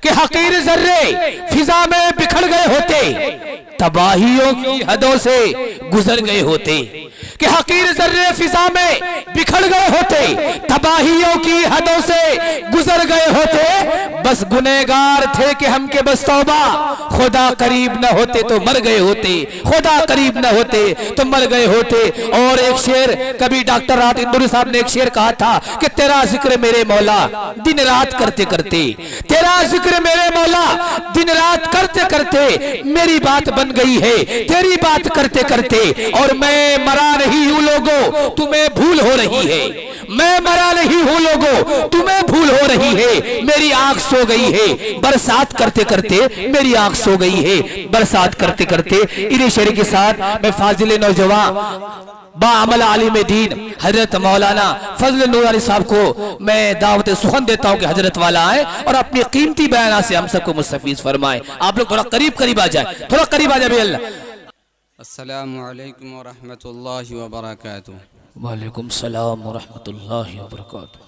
कि हकीर जर्रे फिजा में बिखर गए होते, तबाहियों की हदों से गुजर गए होते। कि हकीर जर्रे फिजा में बिखर गए होते, तबाहियों की हदों से गुजर गए होते। बस गुनहगार थे कि हम के बस तौबा, खुदा करीब न होते तो मर गए होते, खुदा करीब न होते तो मर गए होते। और एक शेर कभी डॉक्टर राहत इंदौरी साहब ने एक शेर कहा था कि तेरा जिक्र मेरे मौला दिन रात करते करते, तेरा जिक्र मेरे मौला दिन रात करते करते मेरी बात बन गई है तेरी बात करते करते। और मैं मरा नहीं हूं लोगों तुम्हें भूल हो रही है, मैं मरा नहीं हूं लोगों तुम्हें भूल हो रही है। मेरी आंख सो गई है बरसात करते करते, मेरी आंख सो गई है बरसात करते करते। इन्हीं शेर के साथ मैं फाजिल नौजवान बाअमल आलिम दीन हजरत मौलाना फजल नूर अली साहब को मैं दावत सुखन देता हूं कि हजरत वाला आए और अपनी कीमती बयान से हम सबको मुस्तफीज फरमाए। आप लोग थोड़ा करीब करीब आ जाए, थोड़ा करीब आ जाए। अल्लाह अस्सलामु अलैकुम व रहमतुल्लाहि व बरकातुहू। वालेकुम सलाम व रहमतुल्लाहि व बरकातुहू।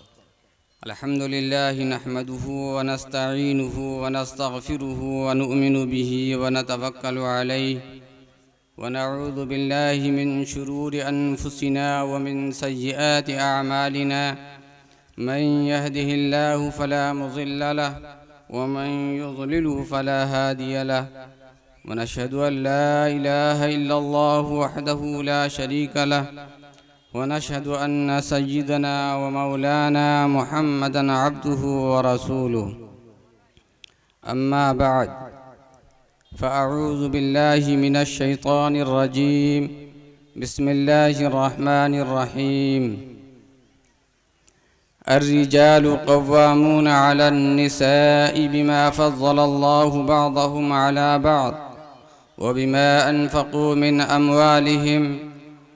अल्हम्दुलिल्लाहि नहमदुहु व नस्तईनुहु व नस्तगफिरुहु व नुमिनु बिही व नतवक्कलु अलैहि व नऊज़ु बिल्लाहि मिन शुरूरि अनफुसिना व मिन सय्यिआति अअमालिना। मन यहदिहिल्लाहु फला मुज़िल्ल लहु व मन युज़लिलहु फला हादिय लहु। व नशहदु अन ला इलाहा इल्लल्लाहु वहदहु ला शरीका लहु व नशहदु अन्न सय्यिदना व मौलाना मुहम्मदन अब्दुहु व रसूलुहु। अम्मा बअद फ़अऊज़ु बिल्लाहि मिनश शैतानिर रजीम। बिस्मिल्लाहिर रहमानिर रहीम। अर्रिजालु क़व्वामूना अलन निसाइ बिमा फ़ज़्ज़लल्लाहु बअदहुम अला बअद व बिमा अनफ़क़ू मिन अम्वालिहिम।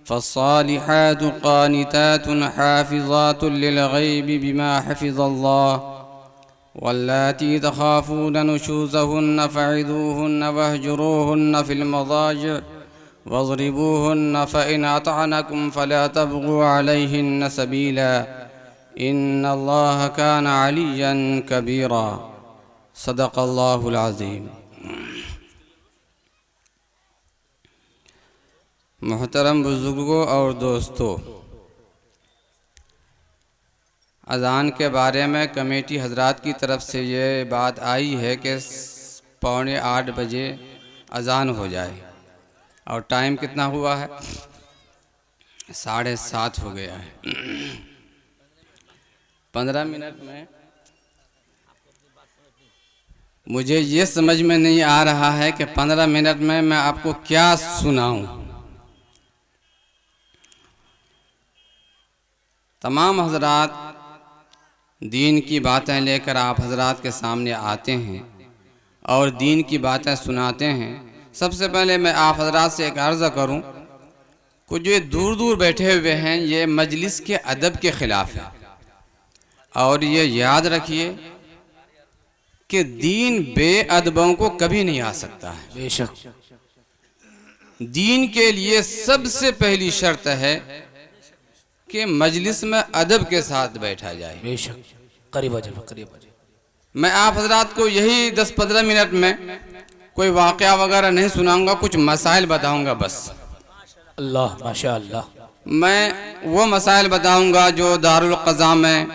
फ़स्सालिहातु क़ानितातुन हाफ़िज़ातुन लिलग़ैबि बिमा हफ़िज़ल्लाह। वल्लाती तख़ाफ़ून नुशूज़हुन्न फ़अिज़ूहुन्न वहजुरूहुन्न फ़िल मज़ाजिअ वज़रिबूहुन्न फ़इन अतअनकुम फ़ला तबग़ू अलैहिन्न सबीला इन्नल्लाह कान अलिय्यन कबीरा। सदक़ल्लाहुल अज़ीम। मोहतरम बुज़ुर्गों और दोस्तों, अज़ान के बारे में कमेटी हजरात की तरफ से ये बात आई है कि 7:45 बजे अज़ान हो जाए और टाइम कितना हुआ है? 7:30 हो गया है। 15 मिनट में मुझे ये समझ में नहीं आ रहा है कि 15 मिनट में मैं आपको क्या सुनाऊं। तमाम हजरात दीन की बातें लेकर आप हजरात के सामने आते हैं और दीन की बातें सुनाते हैं। सबसे पहले मैं आप हजरात से एक अर्ज़ करूं, कुछ जो दूर दूर बैठे हुए हैं ये मजलिस के अदब के ख़िलाफ़ है। और ये याद रखिए कि दीन बेअदबों को कभी नहीं आ सकता है। बेशक दीन के लिए सबसे पहली शर्त है कि मजलिस में अदब के साथ बैठा जाए। बेशक करीब आ जाए, करीब आ जाए। मैं आप हजरात को यही 10-15 मिनट में कोई वाक़या वगैरह नहीं सुनाऊंगा, कुछ मसाइल बताऊंगा बस। अल्लाह माशा अल्लाह। मैं वो मसाइल बताऊंगा जो दारुल क़ज़ा में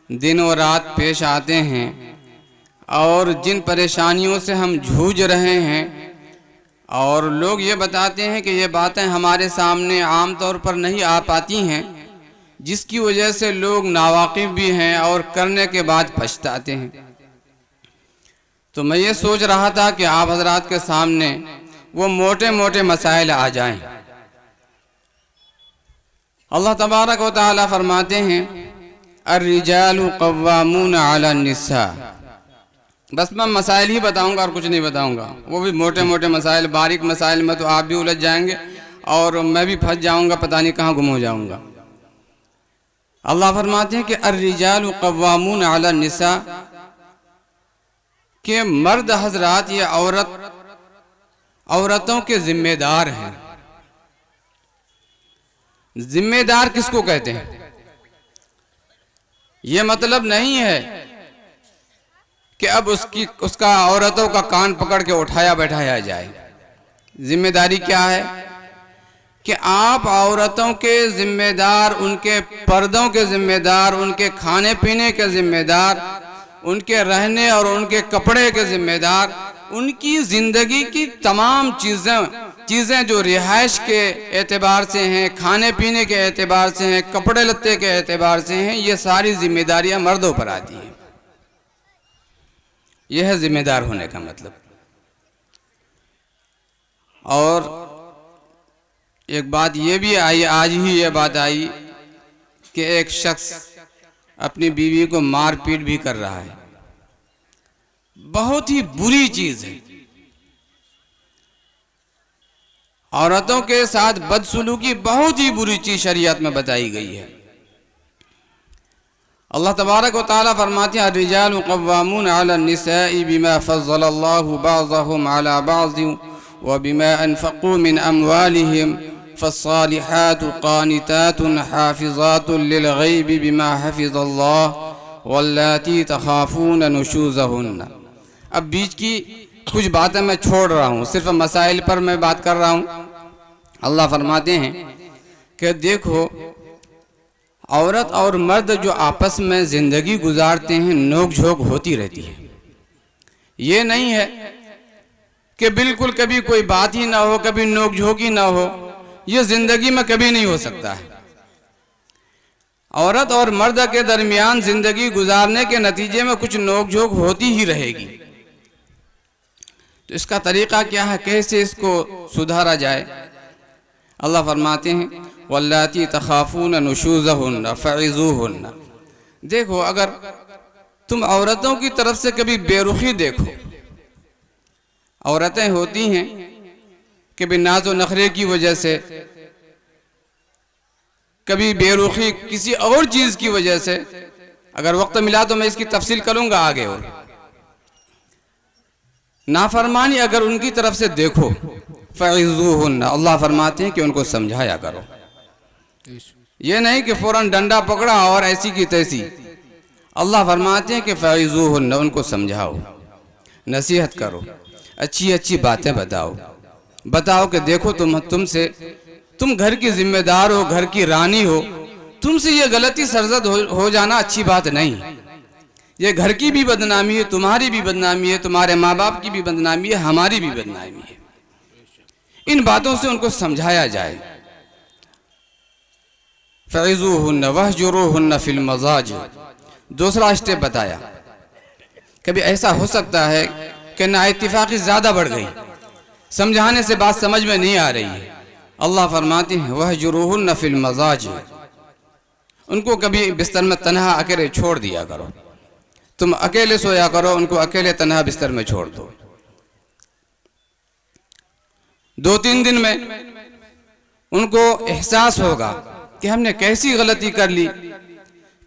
दिन और रात पेश आते हैं और जिन परेशानियों से हम जूझ रहे हैं। और लोग ये बताते हैं कि ये बातें हमारे सामने आम तौर पर नहीं आ पाती हैं, जिसकी वजह से लोग नावाकिफ़ भी हैं और करने के बाद पछताते हैं। तो मैं ये सोच रहा था कि आप हजरात के सामने वो मोटे मोटे मसाइल आ जाएं। अल्लाह तबारक व तआला फरमाते हैं अर्रिजालु क़व्वामूना अलन निसा। बस मैं मसाइल ही बताऊंगा और कुछ नहीं बताऊंगा, वो भी मोटे मोटे मसाइल। बारीक मसाइल में तो आप भी उलझ जाएंगे और मैं भी फंस जाऊंगा, पता नहीं कहाँ गुम हो जाऊंगा। अल्लाह फरमाते हैं कि अर्रिजालु क़व्वामूना अलन निसा, के मर्द हजरात ये औरतों के जिम्मेदार हैं। जिम्मेदार किसको कहते हैं? ये मतलब नहीं है कि अब उसका औरतों का कान पकड़ के उठाया बैठाया जाए। जिम्मेदारी क्या है कि आप औरतों के जिम्मेदार, उनके पर्दों के जिम्मेदार, उनके खाने पीने के जिम्मेदार, उनके रहने और उनके कपड़े के जिम्मेदार, उनकी ज़िंदगी की तमाम चीज़ें जो रिहाइश के एतबार से हैं, खाने पीने के एतबार से हैं, कपड़े लत्ते के एतबार से हैं, ये सारी जिम्मेदारियां मर्दों पर आती हैं। यह है जिम्मेदार होने का मतलब। और एक बात ये भी आई, आज ही ये बात आई कि एक शख्स अपनी बीवी को मार पीट भी कर रहा है। बहुत ही बुरी चीज है। औरतों के साथ बदसलूकी बहुत ही बुरी चीज शरीयत में बताई गई है। अल्लाह तबारक व तआला फरमाते हैं, अर्रिजालु क़व्वामून अला निसाई बिमा फ़ज़्ज़लल्लाहु बअज़हुम अला बअज़ व बिमा अनफ़क़ू मिन अमवालिहिम फ़स्सालिहातु क़ानितातुन हाफ़िज़ातुन लिलग़ैबि बिमा हफ़िज़ल्लाह वल्लाती तख़ाफ़ून नुशूज़हुन्न। अब बीच की कुछ बातें मैं छोड़ रहा हूँ, सिर्फ मसाइल पर मैं बात कर रहा हूँ। अल्लाह फरमाते हैं कि देखो, औरत और मर्द जो आपस में ज़िंदगी गुजारते हैं, नोक झोंक होती रहती है। ये नहीं है कि बिल्कुल कभी कोई बात ही ना हो, कभी नोक झोंक ही ना हो। ये ज़िंदगी में कभी नहीं हो सकता है। औरत और मर्द के दरमियान ज़िंदगी गुजारने के नतीजे में कुछ नोक झोंक होती ही रहेगी। तो इसका तरीक़ा क्या है, कैसे इसको सुधारा जाए? अल्लाह फरमाते हैं, वल्लाती तख़ाफ़ून नुशूज़हुन्न फ़इज़ूहुन्न। देखो, अगर तुम औरतों की तरफ से कभी बेरुखी देखो, औरतें होती हैं कभी नाज़ो नखरे की वजह से, कभी बेरुखी किसी और चीज़ की वजह से। अगर वक्त मिला तो मैं इसकी तफसील करूँगा आगे। और नाफरमानी अगर उनकी तरफ से देखो, फ़इज़ूहुन्न, अल्लाह फरमाते हैं कि उनको समझाया करो। ये नहीं कि फ़ौरन डंडा पकड़ा और ऐसी की तैसी। अल्लाह फरमाते हैं कि फ़इज़ूहुन्न, उनको समझाओ, नसीहत करो, अच्छी अच्छी बातें बताओ कि देखो तुम घर की जिम्मेदार हो, घर की रानी हो, तुमसे ये गलती सरजद हो जाना अच्छी बात नहीं। ये घर की भी बदनामी है, तुम्हारी भी बदनामी है, तुम्हारे माँ बाप की भी बदनामी है, हमारी भी बदनामी है। इन बातों से उनको समझाया जाए। फ़इज़ूहुन्न वहजुरूहुन्न फ़िल मज़ाज। दूसरा स्टेप बताया, कभी ऐसा हो सकता है कि नाइत्तिफ़ाक़ी ज़्यादा बढ़ गई, समझाने से बात समझ में नहीं आ रही है। अल्लाह फरमाते हैं, वहजुरूहुन्न फ़िल मज़ाज। उनको कभी बिस्तर में तन्हा अकेले छोड़ दिया करो। तुम अकेले सोया करो, उनको अकेले तन्हा बिस्तर में छोड़ दो। 2-3 दिन में उनको एहसास होगा कि हमने कैसी गलती कर ली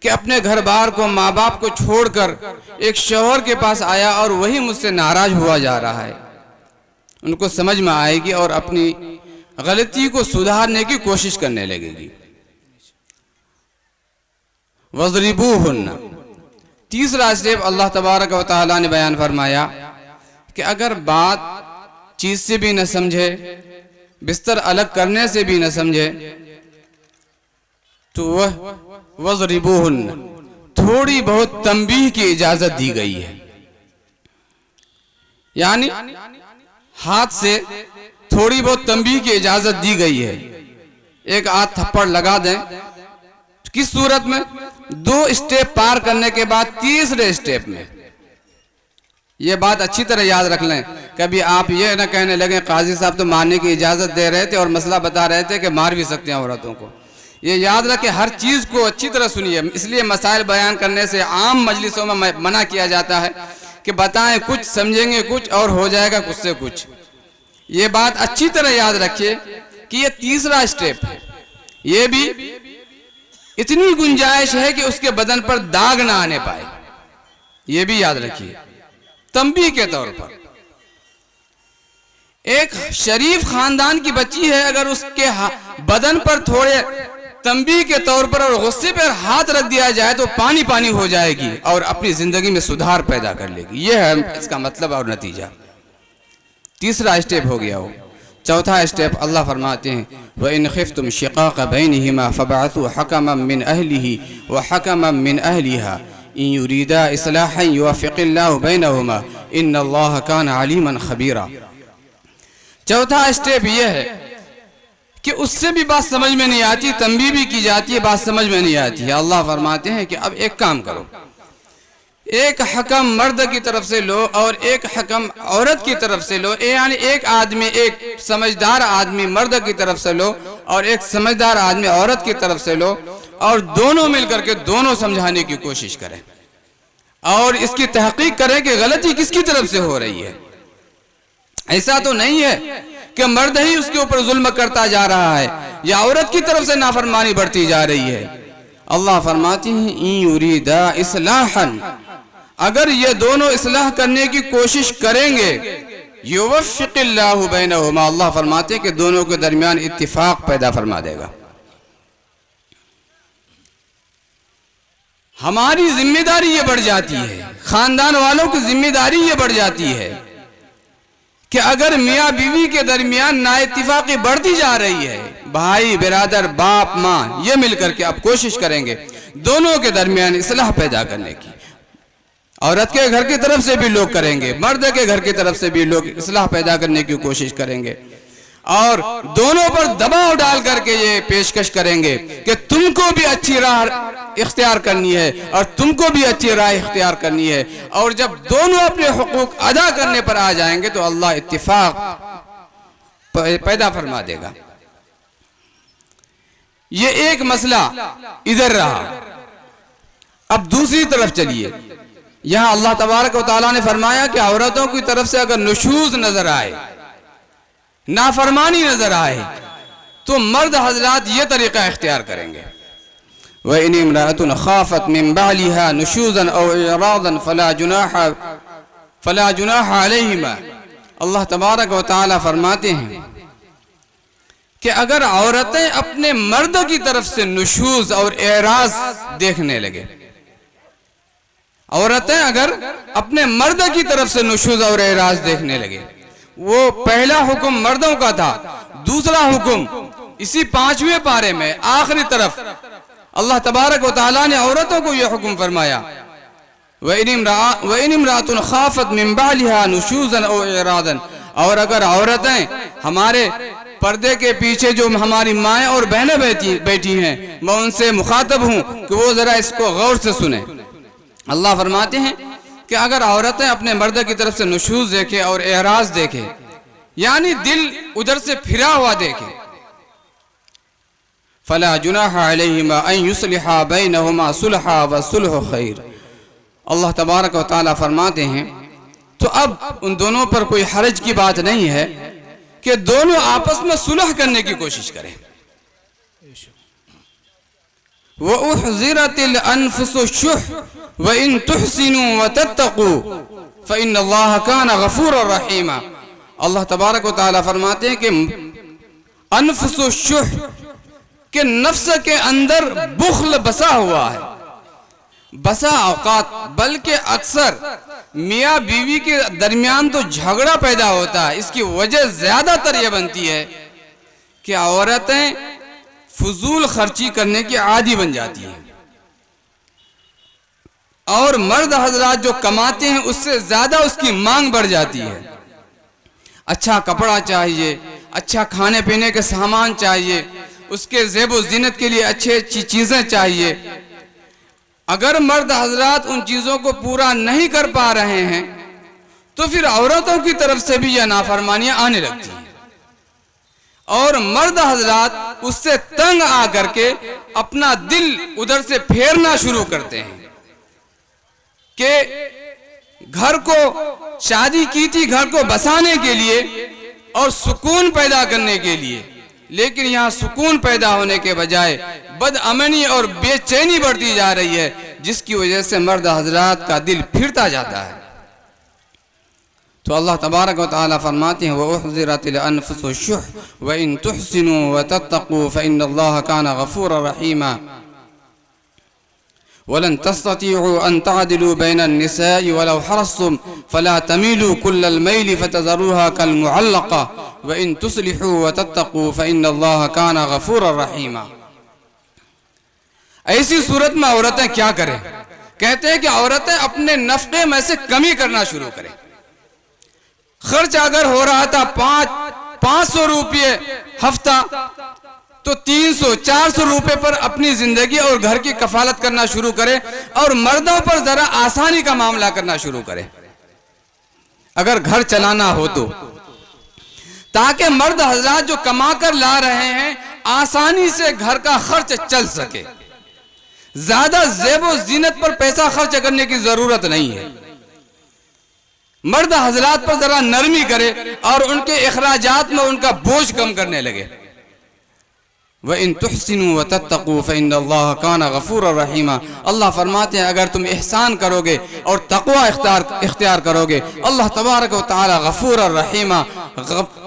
कि अपने घर बार को, माँ बाप को छोड़कर एक शौहर के पास आया और वही मुझसे नाराज हुआ जा रहा है। उनको समझ में आएगी और अपनी गलती को सुधारने की कोशिश करने लगेगी। वज़रिबूहुन्न। तीसरा स्टेप अल्लाह तबारक व तआला ने बयान फरमाया कि अगर बात चीज से भी न समझे, बिस्तर अलग करने से भी न समझे, तो वह वज़रिबूहुन्न, थोड़ी बहुत तंबीह की इजाजत दी गई है। यानी हाथ से थोड़ी बहुत तंबीह की इजाजत दी गई है। एक आध थप्पड़ लगा दें। किस सूरत में? 2 स्टेप पार करने के बाद तीसरे स्टेप में। ये बात अच्छी तरह याद रख लें। कभी आप ये न कहने लगे काजी साहब तो मारने की इजाज़त दे रहे थे और मसला बता रहे थे कि मार भी सकते हैं औरतों को। ये याद रखें, हर चीज़ को अच्छी तरह सुनिए। इसलिए मसाइल बयान करने से आम मजलिसों में मना किया जाता है कि बताएं कुछ, समझेंगे कुछ और हो जाएगा कुछ से कुछ। ये बात अच्छी तरह याद रखिए कि ये तीसरा स्टेप है। ये भी इतनी गुंजाइश है कि उसके बदन पर दाग ना आने पाए, ये भी याद रखिए। तंबीह के तौर पर एक शरीफ खानदान की बच्ची है, अगर उसके बदन पर थोड़े तंबीह के तौर पर और गुस्से पर हाथ रख दिया जाए तो पानी पानी हो जाएगी और अपनी जिंदगी में सुधार पैदा कर लेगी। यह है इसका मतलब और नतीजा। तीसरा स्टेप हो गया वो। चौथा स्टेप अल्लाह फरमाते हैं व इन खिफ्तुम शिक़ाक़ बैनिहिमा फबअसू हकमम मिन अहलिही व हकमम मिन अहलिहा इन युरीदा इस्लाहन युवफ़्फ़िक़िल्लाहु बैनहुमा इन्नल्लाह कान अलीमन खबीरा। चौथा स्टेप यह है कि उससे भी बात समझ में नहीं आती, तंबीह भी की जाती है, बात समझ में नहीं आती है। अल्लाह फरमाते हैं कि अब एक काम करो, एक हकम मर्द की तरफ से लो और एक हकम औरत की तरफ से लो, यानी एक आदमी, एक समझदार आदमी मर्द की तरफ से लो और एक समझदार आदमी औरत की तरफ से लो और दोनों मिलकर के दोनों समझाने की कोशिश करें और इसकी तहकीक करें कि गलती किसकी तरफ से हो रही है। ऐसा तो नहीं है कि मर्द ही उसके ऊपर जुल्म करता जा रहा है या औरत की तरफ से नाफरमानी बढ़ती जा रही है। अल्लाह फरमाती हैं इन युरीदा इस्लाहन, अगर ये दोनों इस्लाह करने की कोशिश करेंगे युवफ़्फ़िक़िल्लाहु बैनहुमा, अल्लाह फरमाते हैं कि दोनों के दरमियान इत्तिफाक पैदा फरमा देगा। हमारी जिम्मेदारी ये बढ़ जाती है, खानदान वालों की जिम्मेदारी ये बढ़ जाती है कि अगर मियाँ बीवी के दरमियान नाइत्तिफाकी बढ़ती जा रही है, भाई बिरादर बाप माँ ये मिलकर के अब कोशिश करेंगे दोनों के दरमियान इस्लाह पैदा करने की। औरत के घर की तरफ से भी लोग करेंगे, मर्द के घर की तरफ से भी लोग इस्लाह पैदा करने की कोशिश करेंगे और दोनों पर दबाव डाल करके ये पेशकश करेंगे कि तुमको भी अच्छी राह इख्तियार करनी है और तुमको भी अच्छी राह इख्तियार करनी है। और जब दोनों अपने हुकूक अदा करने पर आ जाएंगे तो अल्लाह इत्तिफाक पैदा फरमा देगा। ये एक मसला इधर रहा। अब दूसरी तरफ चलिए, यहां अल्लाह तबारक व तआला ने फरमाया कि औरतों की तरफ से अगर नुशूज नजर आए, नाफरमानी नजर आए तो मर्द हजरात ये तरीका इख्तियार करेंगे व इन इम्राअतुन खाफत मिन बालिहा नुशूजन औ इरादन फला जुनाह अलैहिमा। अल्लाह तबारक व तआला फरमाते हैं कि अगर औरतें अपने मर्द की तरफ से नुशूज और एराज देखने लगे, औरतें अगर अपने मर्द की तरफ से नुशूज और एराज देखने लगे, वो पहला हुक्म मर्दों का था। दूसरा हुक्म इसी 5वें पारे में आखिरी तरफ अल्लाह तबारक व तआला ने औरतों को यह हुक्म फरमाया व इन इम्राअतुन खाफत मिन बालिहा नुशूजन औ इरादन। और अगर औरतें हमारे पर्दे के पीछे जो हमारी माएँ और बहनें बैठी हैं, मैं उनसे मुखातब हूँ कि वो जरा इसको गौर से सुने। अल्लाह फरमाते हैं कि अगर औरतें अपने मर्द की तरफ से नुशूज देखे और एराज देखे, यानी दिल उधर से फिरा हुआ देखे, फला जुनाह अलैहिमा अन युस्लिहा बैनहुमा सुलहा व सुलहु खैर। अल्लाह तबारक व तआला फरमाते हैं तो अब उन दोनों पर कोई हरज की बात नहीं है कि दोनों आपस में सुलह करने की कोशिश करें। व उहज़िरतिल अनफुसु शुह व इन तुहसिनु व तत्तकू फ़इन्नल्लाह कान गफूरर रहीमा। अल्लाह तबारक व तआला फरमाते हैं कि अनफुसु शुह के नफ्स के अंदर बुख्ल बसा हुआ है। बसा औकात बल्कि अक्सर मियाँ बीवी के दरमियान तो झगड़ा पैदा होता है। इसकी वजह ज्यादातर यह बनती है कि औरतें फजूल खर्ची करने की आदी बन जाती हैं और मर्द हजरात जो कमाते हैं उससे ज्यादा उसकी मांग बढ़ जाती है। अच्छा कपड़ा चाहिए, अच्छा खाने पीने के सामान चाहिए, उसके ज़ेब ज़ीनत के लिए अच्छी अच्छी चीजें चाहिए। अगर मर्द हजरात उन चीजों को पूरा नहीं कर पा रहे हैं तो फिर औरतों की तरफ से भी यह नाफरमानियां आने लगती हैं और मर्द हजरात उससे तंग आकर के अपना दिल उधर से फेरना शुरू करते हैं कि घर को शादी की थी घर को बसाने के लिए और सुकून पैदा करने के लिए, लेकिन यहाँ सुकून पैदा होने के बजाय बदअमनी और बेचैनी बढ़ती जा रही है, जिसकी वजह से मर्द हजरात का दिल फिरता जाता है। तो अल्लाह तबारक व तआला फरमाते हैं वउहज़िरतिल अनफुसुश्शुह व इन तुहसिनु व तत्तक़ू फ़इन्नल्लाह कान गफ़ूरर रहीमा वलन तस्ततीअू अन तअदिलू बैनन निसाइ वलौ हरस्तुम फला तमीलू कुल्लल मैल फतज़रूहा कल मुअल्लक़ा व इन तुस्लिहू व तत्तक़ू फ़इन्नल्लाह कान गफ़ूरर रहीमा। ऐसी सूरत में औरतें क्या करें? कहते हैं कि औरतें अपने नफ़क़े में से कमी करना शुरू करें। खर्च अगर हो रहा था 500 रुपये हफ्ता तो 300-400 रुपये पर अपनी जिंदगी और घर की कफालत करना शुरू करें और मर्दों पर जरा आसानी का मामला करना शुरू करें अगर घर चलाना हो तो, ताकि मर्द हजरात जो कमा कर ला रहे हैं आसानी से घर का खर्च चल सके। ज्यादा ज़ेबो ज़ीनत पर पैसा खर्च करने की जरूरत नहीं है। मर्द हजरात पर जरा नरमी करे और उनके इखराजात में उनका बोझ कम करने लगे। व इन तुहसिनु व तत्तक़ू फ़इन्नल्लाह कान गफ़ूरर रहीमा। अल्लाह फरमाते हैं अगर तुम एहसान करोगे और तक़वा इख्तियार करोगे, अल्लाह तबारक व तआला गफ़ूरर रहीमा,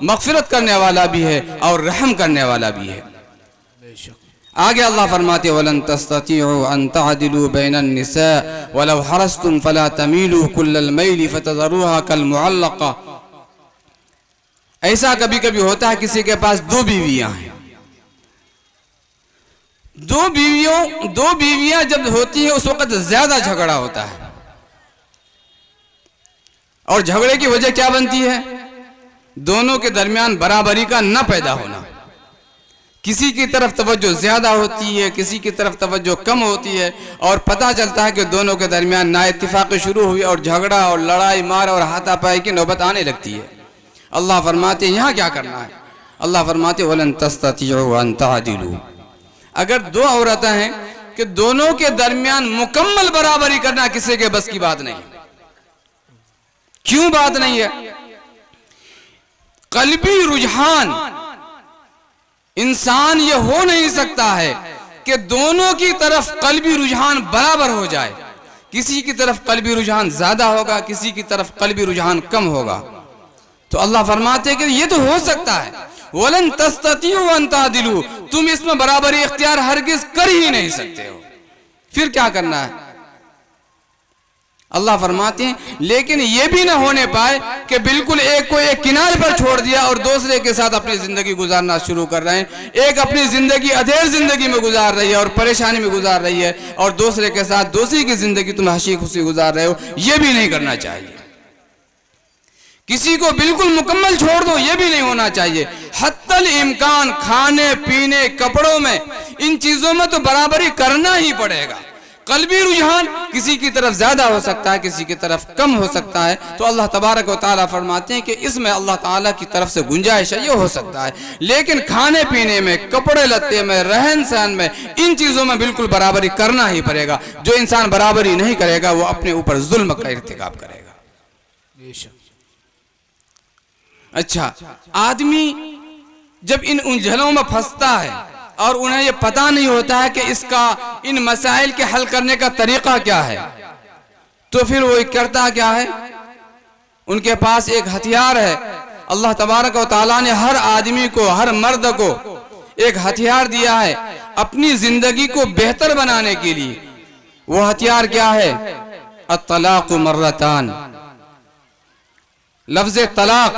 मग़फ़िरत करने वाला भी है और रहम करने वाला भी है। आगे अल्लाह फरमाते वलन तस्ततीअू अन तअदिलू बैनन निसा वलौ हरस्तुम फला तमीलू कुल्लल मैल फतज़रूहा कल मुअल्लक़ा। ऐसा कभी कभी होता है किसी के पास 2 बीवियां हैं। 2 बीवियां जब होती है उस वक्त ज्यादा झगड़ा होता है और झगड़े की वजह क्या बनती है? दोनों के दरमियान बराबरी का न पैदा होना। किसी की तरफ तवज्जो ज्यादा होती है, किसी की तरफ तवज्जो कम होती है और पता चलता है कि दोनों के दरमियान नाइत्तिफाक़ी शुरू हुई और झगड़ा और लड़ाई मार और हाथापाई की नौबत आने लगती है। अल्लाह फरमाते यहाँ क्या करना है? अल्लाह फरमाते वलन तस्ततीअू अन तअदिलू। अगर 2 औरतें हैं कि दोनों के दरमियान मुकम्मल बराबरी करना किसी के बस की बात नहीं। क्यों बात नहीं है? कल्बी रुझान इंसान ये हो नहीं सकता है कि दोनों की तरफ कल्बी रुझान बराबर हो जाए। किसी की तरफ कल्बी रुझान ज्यादा होगा, किसी की तरफ कल्बी रुझान कम होगा। तो अल्लाह फरमाते हैं कि ये तो हो सकता है। वलन तस्ततीअू अन तअदिलू, तुम इसमें बराबरी इख्तियार हरगिज कर ही नहीं सकते हो। फिर क्या करना है? अल्लाह फरमाते हैं लेकिन ये भी ना होने पाए कि बिल्कुल एक को एक किनारे पर छोड़ दिया और दूसरे के साथ अपनी जिंदगी गुजारना शुरू कर रहे हैं। एक अपनी जिंदगी अधेड़ जिंदगी में गुजार रही है और परेशानी में गुजार रही है और दूसरे के साथ दूसरी की जिंदगी तुम हंसी खुशी गुजार रहे हो। ये भी नहीं करना चाहिए। किसी को बिल्कुल मुकम्मल छोड़ दो, ये भी नहीं होना चाहिए। हत्तल इम्कान खाने पीने कपड़ों में इन चीजों में तो बराबरी करना ही पड़ेगा। कल्बी रुझान किसी की तरफ ज्यादा हो सकता है, किसी की तरफ कम हो सकता है। तो अल्लाह तबारक व तआला फरमाते हैं कि इसमें अल्लाह ताला की तरफ से गुंजाइश है, ये हो सकता है। लेकिन खाने पीने में, कपड़े लत्ते में, रहन सहन में, इन चीजों में बिल्कुल बराबरी करना ही पड़ेगा। जो इंसान बराबरी नहीं करेगा वो अपने ऊपर जुल्म का इर्तिकाब करेगा। अच्छा, आदमी जब इन उलझनों में फंसता है और उन्हें ये पता नहीं होता है कि इसका इन मसाइल के हल करने का तरीका क्या है, तो फिर वो करता क्या है? उनके पास एक हथियार है। अल्लाह तबारक व तआला ने हर आदमी को, हर मर्द को एक हथियार दिया है अपनी जिंदगी को बेहतर बनाने के लिए। वो हथियार क्या है? अत-तलाक़ मर्रतान। लफ्ज़ तलाक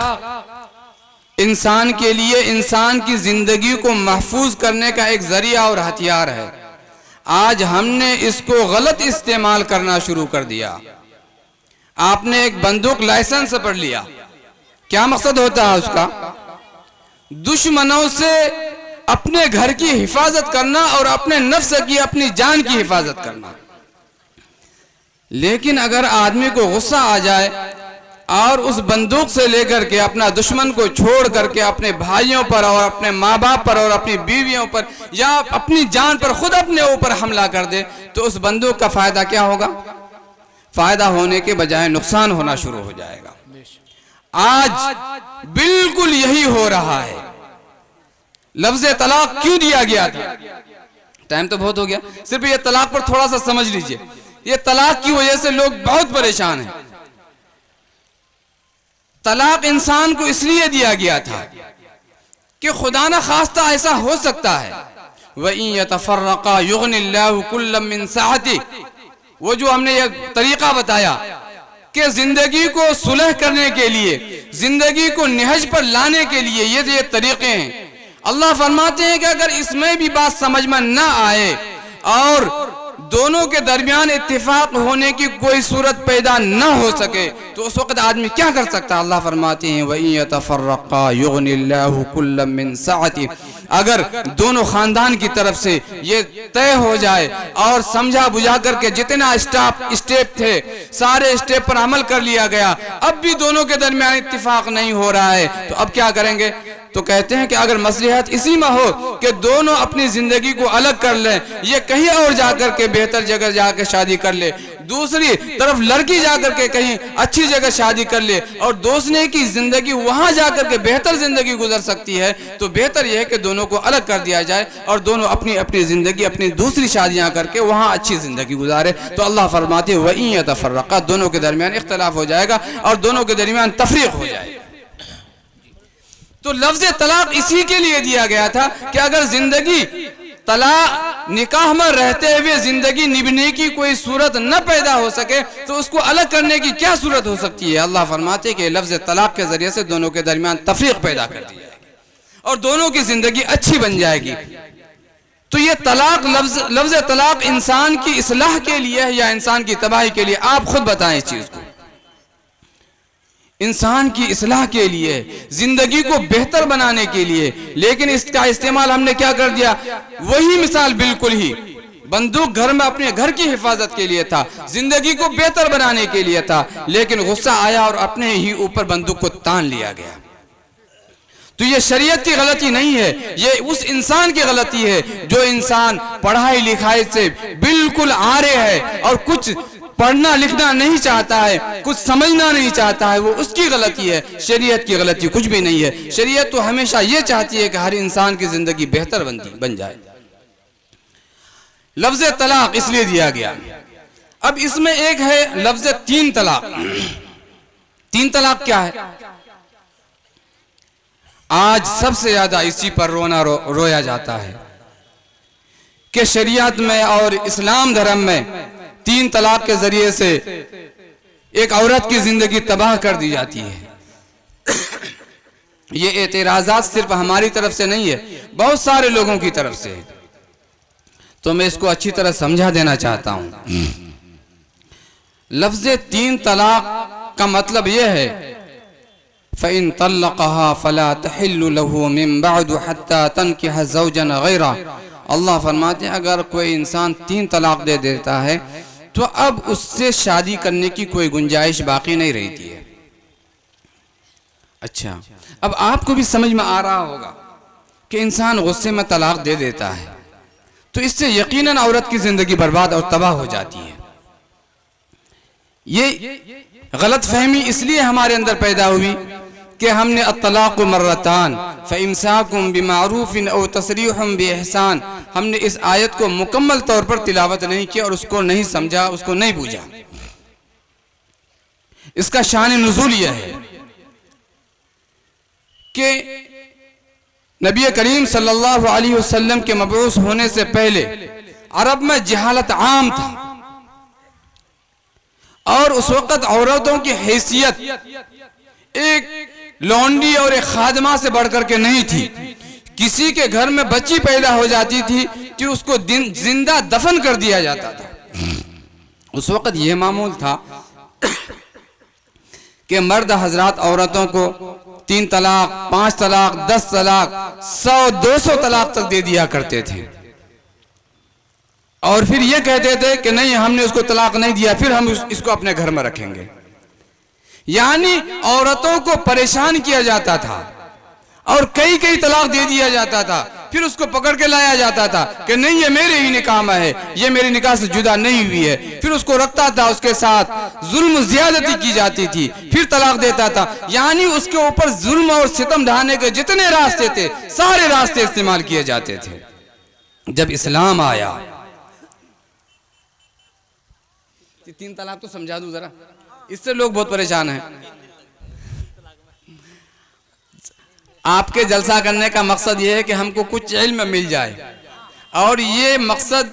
इंसान के लिए, इंसान की जिंदगी को महफूज करने का एक जरिया और हथियार है। आज हमने इसको गलत इस्तेमाल करना शुरू कर दिया। आपने एक बंदूक लाइसेंस पर लिया, क्या मकसद होता है उसका? दुश्मनों से अपने घर की हिफाजत करना और अपने नफ्स की, अपनी जान की हिफाजत करना। लेकिन अगर आदमी को गुस्सा आ जाए और उस बंदूक से लेकर के अपना दुश्मन को छोड़ करके अपने भाइयों पर और अपने माँ बाप पर और अपनी बीवियों पर या अपनी जान पर खुद अपने ऊपर हमला कर दे, तो उस बंदूक का फायदा क्या होगा? फायदा होने के बजाय नुकसान होना शुरू हो जाएगा। आज बिल्कुल यही हो रहा है। लफ्ज़ तलाक क्यों दिया गया था? टाइम तो बहुत हो गया, सिर्फ ये तलाक पर थोड़ा सा समझ लीजिए। ये तलाक की वजह से लोग बहुत परेशान हैं। तलाक इंसान को इसलिए दिया गया था कि खुदा न खास्ता ऐसा हो सकता है, वइन यतफर्रका युगनिल्लाहु कुल्लम मिन साअति, वो जो हमने ये तरीका बताया कि जिंदगी को सुलह करने के लिए, जिंदगी को निहज पर लाने के लिए ये तरीके हैं। अल्लाह फरमाते हैं कि अगर इसमें भी बात समझ में ना आए और दोनों के दरमियान इत्तेफाक होने की कोई सूरत पैदा न हो सके तो उस वक्त आदमी क्या कर सकता है? अल्लाह फरमाते हैं वइन यतफर्रका युगनिल्लाहु कुल्लम मिन साअति, अगर दोनों खानदान की तरफ से ये तय हो जाए और समझा बुझा करके जितना स्टेप थे सारे स्टेप पर अमल कर लिया गया, अब भी दोनों के दरमियान इत्तेफाक नहीं हो रहा है, तो अब क्या करेंगे? तो कहते हैं कि अगर मसलहत इसी में हो कि दोनों अपनी जिंदगी को अलग कर लें, ये कहीं और जाकर के बेहतर जगह जाकर शादी कर ले, दूसरी तरफ लड़की जाकर के कहीं अच्छी जगह शादी कर ले और दोस्तने की जिंदगी वहां जाकर के बेहतर जिंदगी गुजर सकती है, तो बेहतर यह है कि दोनों को अलग कर दिया जाए और दोनों अपनी अपनी जिंदगी, अपनी दूसरी शादियां करके वहां अच्छी जिंदगी गुजारे। तो अल्लाह फरमाते हैं वइन यतफर्रका, दोनों के दरमियान इख्तलाफ हो जाएगा और दोनों के दरमियान तफरीक हो जाएगा। तो लफ्ज तलाक इसी के लिए दिया गया था कि अगर जिंदगी तलाक निकाह में रहते हुए जिंदगी निभने की कोई सूरत न पैदा हो सके तो उसको अलग करने की क्या सूरत हो सकती है? अल्लाह फरमाते कि लफ्ज तलाक के जरिए से दोनों के दरमियान तफरीक पैदा कर दी जाएगी और दोनों की जिंदगी अच्छी बन जाएगी। तो ये तलाक लफ्ज तलाक इंसान की इस्लाह के लिए है या इंसान की तबाही के लिए? आप खुद बताएं इस चीज को। इंसान की इस्लाह के लिए, जिंदगी को बेहतर बनाने के लिए, लेकिन इसका इस्तेमाल हमने क्या कर दिया? वही मिसाल बिल्कुल ही बंदूक घर में अपने घर की हिफाजत के लिए था, जिंदगी को बेहतर बनाने के लिए था, लेकिन गुस्सा आया और अपने ही ऊपर बंदूक को तान लिया गया। तो ये शरीयत की गलती नहीं है, ये उस इंसान की गलती है जो इंसान पढ़ाई लिखाई से बिल्कुल आरे है और कुछ पढ़ना लिखना नहीं चाहता है, कुछ समझना नहीं चाहता है, वो उसकी गलती है, शरीयत की गलती कुछ भी नहीं है। शरीयत तो हमेशा ये चाहती है कि हर इंसान की जिंदगी बेहतर बन जाए। लफ्ज तलाक इसलिए दिया गया। अब इसमें एक है लफ्ज तीन तलाक। तीन तलाक क्या है? आज सबसे ज्यादा इसी पर रोया जाता है कि शरीयत में और इस्लाम धर्म में तीन तलाक के जरिए से एक औरत की जिंदगी तबाह कर दी जाती है। ये एतराजात सिर्फ हमारी तरफ से नहीं है, बहुत सारे लोगों की तरफ से है। तो मैं इसको अच्छी तरह समझा देना चाहता हूं। लफ्ज तीन तलाक का मतलब यह है फ़इन तल्लक़हा फ़ला तहिल्लु लहु मिन बअदु हत्ता तनकिह ज़ौजन गैरा। अल्लाह फरमाते हैं अगर कोई इंसान तीन तलाक दे देता है तो अब उससे शादी करने की कोई गुंजाइश बाकी नहीं रहती है। अच्छा, अब आपको भी समझ में आ रहा होगा कि इंसान गुस्से में तलाक दे देता है तो इससे यकीनन औरत की जिंदगी बर्बाद और तबाह हो जाती है। ये गलत फहमी इसलिए हमारे अंदर पैदा हुई कि हमने अत्तलाक़ु मर्रतान फ़इम्साकुम बिमारूफ़िन औ तसरीहुम बिइहसान, हमने इस आयत को मुकम्मल तौर पर तिलावत नहीं किया और उसको नहीं समझा, उसको नहीं बूझा। इसका शान नुज़ूल यह है कि नबी करीम सल्लल्लाहु अलैहि वसल्लम के मबऊस होने से पहले अरब में जहालत आम था और उस वक़्त औरतों की हैसियत एक लौंडी और एक खादमा से बढ़कर के नहीं थी। किसी के घर में बच्ची पैदा हो जाती थी कि उसको जिंदा दफन कर दिया जाता था। उस वक़्त यह मामूल था कि मर्द हजरात औरतों को 3 तलाक, 5 तलाक, 10 तलाक, 100-200 तलाक तक दे दिया करते थे और फिर ये कहते थे कि नहीं हमने उसको तलाक नहीं दिया, फिर हम इसको अपने घर में रखेंगे। यानी औरतों को परेशान किया जाता था और कई तलाक दे दिया जाता था, फिर उसको पकड़ के लाया जाता था कि नहीं ये मेरे ही निकाह में है, ये मेरे निकाह से जुदा नहीं हुई है, फिर उसको रखता था, उसके साथ जुल्म ज्यादती की जाती थी, फिर तलाक देता था। यानी उसके ऊपर जुल्म और सितम ढाने के जितने रास्ते थे सारे रास्ते इस्तेमाल किए जाते थे। जब इस्लाम आया, 3 तलाक तो समझा दूं जरा, इससे लोग बहुत परेशान हैं। आपके जलसा करने का मकसद ये है कि हमको कुछ इल्म मिल जाए, और ये मकसद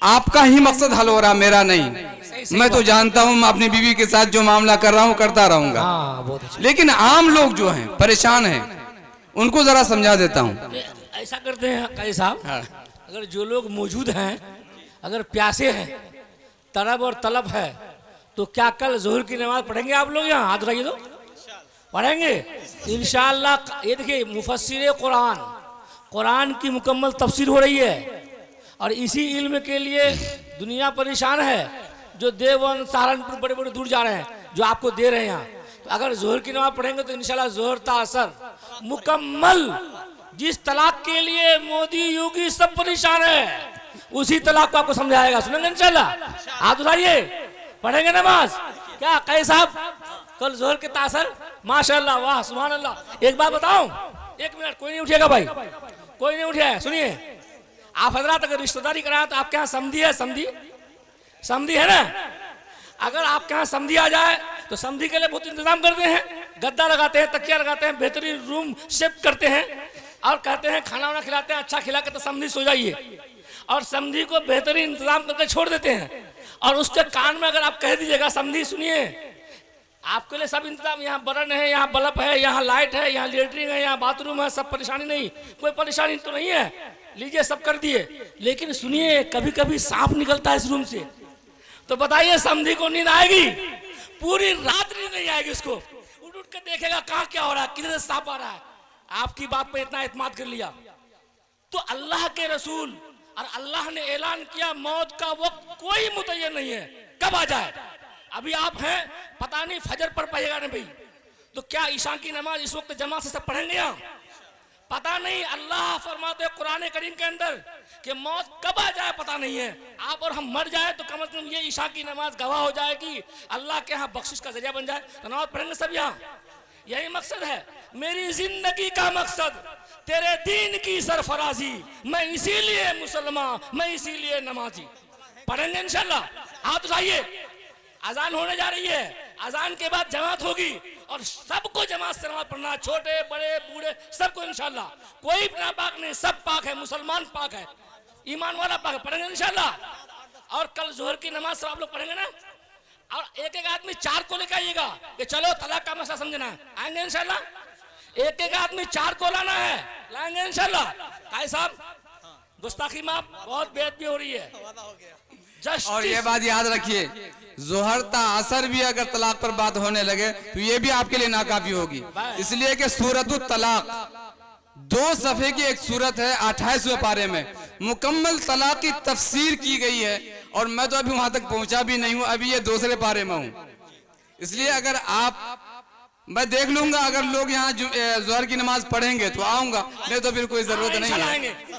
आपका ही मकसद हल हो रहा, मेरा नहीं। मैं तो जानता हूँ मैं अपनी बीवी के साथ जो मामला कर रहा हूँ करता रहूंगा, लेकिन आम लोग जो हैं परेशान हैं उनको जरा समझा देता हूँ। ऐसा करते हैं काजी साहब, अगर जो लोग मौजूद हैं अगर प्यासे हैं, तरब और तलब है, तो क्या कल जोहर की नमाज पढ़ेंगे आप लोग? यहाँ हाथ रखिए तो पढ़ेंगे इंशाअल्लाह। ये देखिए मुफस्सिर कुरान की मुकम्मल तफसीर हो रही है, और इसी इल्म के लिए दुनिया परेशान है। जो देवबंद सहारनपुर बड़े बड़े दूर जा रहे हैं, जो आपको दे रहे हैं यहाँ, तो अगर जोहर की नमाज पढ़ेंगे तो इंशाल्लाह जोहर ता असर मुकम्मल। जिस तलाक के लिए मोदी योगी सब परेशान है, उसी तलाक को आपको समझाएगा। सुनेंगे इंशाल्लाह? हाथ उठाइए, पढ़ेंगे नमाज। क्या कहे साहब कल जोहर के तासर? माशाअल्लाह, वाह सुभान अल्लाह। एक बात बताऊं, एक मिनट, कोई नहीं उठेगा भाई, कोई नहीं उठेगा। सुनिए, आप हजरात अगर रिश्तेदारी कराए तो आपके यहाँ समधी है, समधी है ना? अगर आपके यहाँ समधी आ जाए तो समधी के लिए बहुत इंतजाम करते हैं, गद्दा लगाते हैं, तकिया लगाते हैं, बेहतरीन रूम शिफ्ट करते हैं, और कहते हैं खाना वाना खिलाते हैं, अच्छा खिला के तो समधी सो जाइए, और समधी को बेहतरीन इंतजाम करके छोड़ देते हैं। और उसके कान में अगर आप कह दीजिएगा समधी सुनिए, आपके लिए सब इंतजाम, यहाँ बर्न है, यहाँ बल्ब है, यहाँ लाइट है, यहाँ लेटरिन है, यहाँ बाथरूम है, सब परेशानी नहीं, कोई परेशानी तो नहीं है, लीजिए सब कर दिए। लेकिन सुनिए, कभी कभी सांप निकलता है इस रूम से, तो बताइए समधी को नींद आएगी? पूरी रात नींद नहीं आएगी उसको। उठ उठ कर देखेगा कहाँ क्या हो रहा है, किधर से सांप आ रहा है। आपकी बात पे इतना एतमाद कर लिया तो अल्लाह के रसूल और अल्लाह ने ऐलान किया मौत का वक्त कोई मुतय्यन नहीं है, कब आ जाए। अभी आप हैं, पता नहीं फजर पढ़ पाएगा नहीं भाई, तो क्या ईशा की नमाज इस वक्त जमा से सब पढ़ेंगे यहाँ? पता नहीं। अल्लाह फरमाते हैं कुरान करीम के अंदर कि मौत कब आ जाए पता नहीं है। आप और हम मर जाए तो कम से कम ये ईशा की नमाज गवाह हो जाएगी, अल्लाह के यहाँ बख्शिश का जरिया बन जाए, तो नमाज पढ़ेंगे सब यहाँ। यही मकसद है मेरी जिंदगी का मकसद, तेरे दीन की सरफराजी, मैं इसीलिए मुसलमान, मैं इसीलिए नमाजी। पढ़ेंगे इंशाल्लाह। हाथ उठाइए, अजान होने जा रही है, अजान के बाद जमात होगी और सबको जमात से नमाज पढ़ना, छोटे बड़े बूढ़े सबको इंशाल्लाह। कोई नापाक नहीं, सब पाक है, मुसलमान पाक है, ईमान वाला पाक है। पढ़ेंगे इंशाल्लाह। और कल जोहर की नमाज सब आप लोग पढ़ेंगे ना, और एक एक आदमी 4 को लेकर आइएगा कि चलो तलाक का मसला समझना है, आएंगे इंशाल्लाह। एक एक आदमी 4 को लाना है, लाएंगे इंशाल्लाह। भाई साहब गुस्ताखी माफ, बहुत बेइज्जती हो रही है। और ये बात याद रखिए, जोहर ता असर भी अगर तलाक पर बात होने लगे तो ये भी आपके लिए नाकाफी होगी, इसलिए कि सूरतुत तलाक 2 सफ़े की एक सूरत है, 28वें पारे में मुकम्मल तलाक की तफसीर की गई है, और मैं तो अभी वहां तक पहुंचा भी नहीं हूं, अभी ये 2रे पारे में हूं। इसलिए अगर आप, मैं देख लूंगा, अगर लोग यहाँ जोहर की नमाज पढ़ेंगे तो आऊंगा, नहीं तो फिर कोई जरूरत नहीं है।